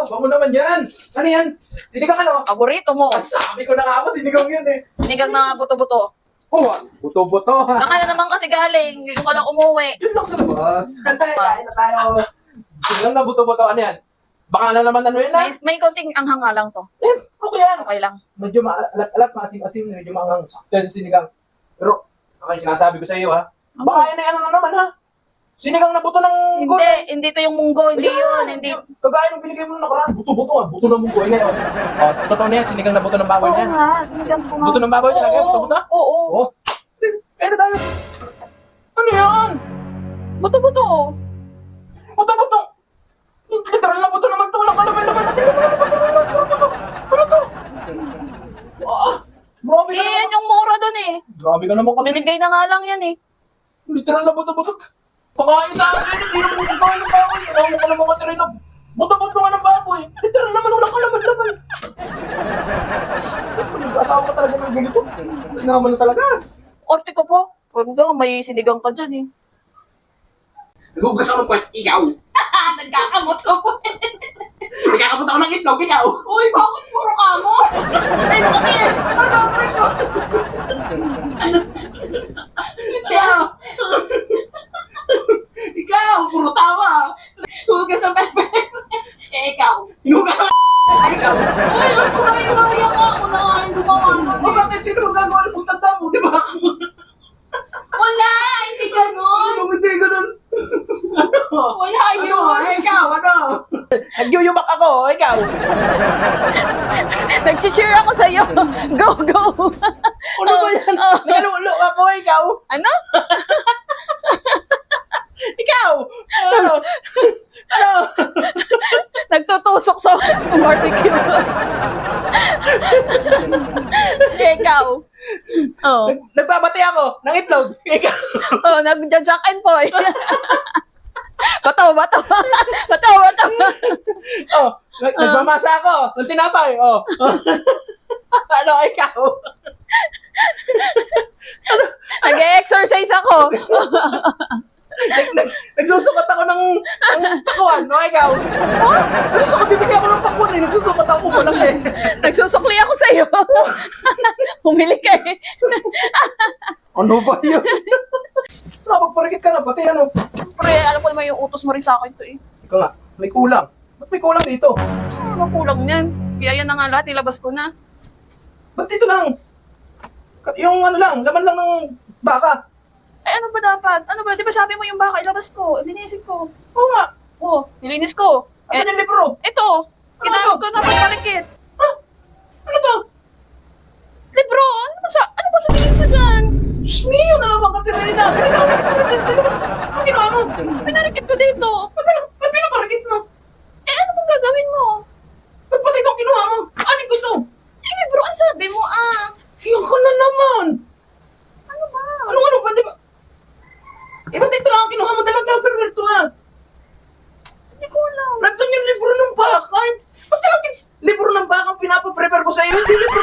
Bango naman yan. Ano yan? Sinigang ano? Paborito mo. Ang sabi ko na nga ako, sinigang yan eh. Sinigang na buto-buto. Oh, buto-buto. Saan ka na naman kasi galing? Hindi ko lang umuwi. Yun lang sa labas. Kain na tayo. Sinigang na buto-buto. Ano yan? Baka na naman ano yan na? May konting anghang nga lang to. Eh, okay yan. Okay lang. Medyo maalat-alat, maasim-asim, medyo maangang sakto sa sinigang. Pero, ako yung sinasabi ko sa iyo ha. Baka yan ay ano na naman ha. Sinigang na buto ng gulay. Hindi to yung munggo. Hindi yun. Hindi. Kagaya nung binigay mo nung nakaraan. Buto-buto ha. Buto ng munggo. Ngayon. Oh, totoo na yan. Sinigang na buto ng baboy Oo na yan. nga. Sinigang ko nga. Buto ng baboy talaga yan. Buto-buto? Oo. Oo. Kaya na tayo. Ano yan? Buto-buto. Buto-buto. Literal na buto naman to. Walang kalaman-laman natin. Ano to? Ah, grabe ka Eh, naman. yan yung mura dun eh. Grabe ka naman kasi. Binigay na nga lang yan eh. Literal na buto-buto. Pakain sa akin. Hindi naman pagkain ng baboy. Inaw mo ka naman kasi rin na buto-buto nga ng baboy. Literal naman walang kalaman-laman. Nag-asawa ka talaga ng ganito. Hindi naman na talaga. Orte ko po. Hanggang may sinigang ka dyan eh. Nagugas ako ng kwet, ikaw. Nagkakamot ko po. Nagkakapot ako ng itlog, ikaw. Uy, bakit puro kamo? Ay, bakit eh? Ano gagawin ko? Ikaw. Ikaw, puro tawa. Hugas ang pepe. Eh, ikaw. Hinugas ako ikaw. Uy, ako na yung naya ka. Ako na nga yung gumawa nun. O bakit? Sino magagawa ng pagtanda mo, di ba? Wala! Hindi ganun! Ano, hindi ganun. Wala Ano, yun! ikaw, ano? Nagyuyumak ako. Ikaw. Nag-cheer ako sa'yo! Go, go! Ano ba yan? Nagalulo ako. Ikaw. Ano? Ikaw. Ano? Ano? Nagtutusok sa barbecue. Ikaw. Oh. Nagbabati ako ng itlog. Ikaw. Oh, nag-jack and boy. Bato, bato. Bato, bato. Oh, nagmamasa ako ng tinapay. Oh. Ano, ikaw? Nag-exercise ako. Nagsusukat ako ng pakuan. No, ikaw? Nagsusukat, bibigyan ako ng pakuan eh. Nagsusukat ako mo lang eh. Nagsusukli ako sa'yo. Humili ka eh. Ano ba yun? Nakapagparikit ka na, pati ano. Pre, alam ko naman yung utos mo rin sa akin to eh. Ikaw nga, may kulang. Ba't may kulang dito? Ano kulang niyan? Kaya yan na nga lahat, ilabas ko na. Ba't dito lang? Yung ano lang, laman lang ng baka. Eh, ano ba dapat? Ano ba? Di ba sabi mo yung baka, ilabas ko, linisin ko. Oo nga. Oh, nilinis ko. Asan yung libro? Ito, Ano ginamit to? ko na palikit. Ano to? Libro, ano ba sa tingin mo dyan? Diyos mio, naman ka Tirena. Ginagamit ito na dito. Ang ginawa mo? Pinarikit ko dito. Ba't pinaparikit mo? Eh, ano bang gagawin mo? Ba't pati itong kinuha mo? Anin ko ito? Eh, libro, ang sabi mo ah. Yung ko na naman. Ano ba? Ano ba, di ba? Eh, ba't ito lang ang kinuha mo? Talaga, perverto ha. Hindi ko alam. Nandun yung libro ng baka. Ba't yung libro ng baka ang pinapaprepare ko sa'yo? Hindi libro